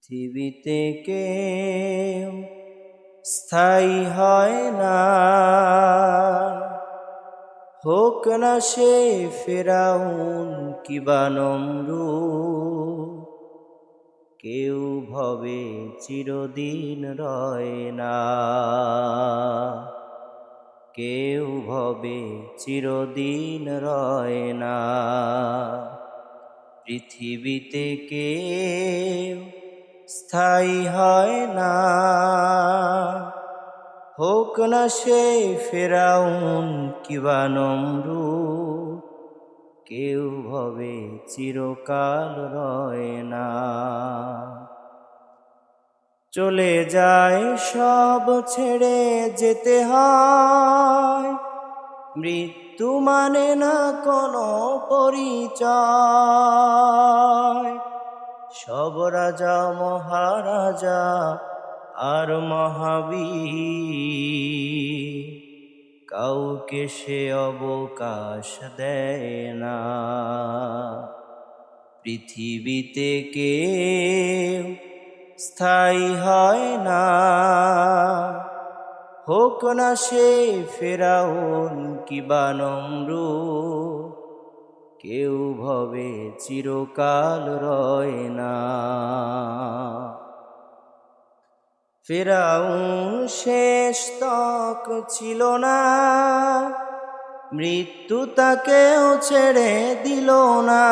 পৃথিবীতে কেউ স্থায়ী হয় না, হোক না সে ফেরাউন কিবা নমরুদ। কেউ ভবে চিরদিন রয় না, কেউ ভবে চিরদিন রয় না। পৃথিবীতে কেউ স্থায়ী হয় না, হোক না সে ফেরাউন কিবা নমরুদ। কেউ ভবে চিরকাল রয় না। চলে যায় সব ছেড়ে যেতে হয়, মৃত্যু মানে না কোনো পরিচয়। সব রাজা মহারাজা আর মহাবীর, কাউকে সে অবকাশ দেয় না। পৃথিবীতে কেউ স্থায়ী হয় না, হোক না সে ফেরাউন কিবা নমরুদ। কেউ ভবে চিরকাল রয় না। ফেরাউন শেষ তক ছিল না, মৃত্যু তাকেও ছেড়ে দিল না।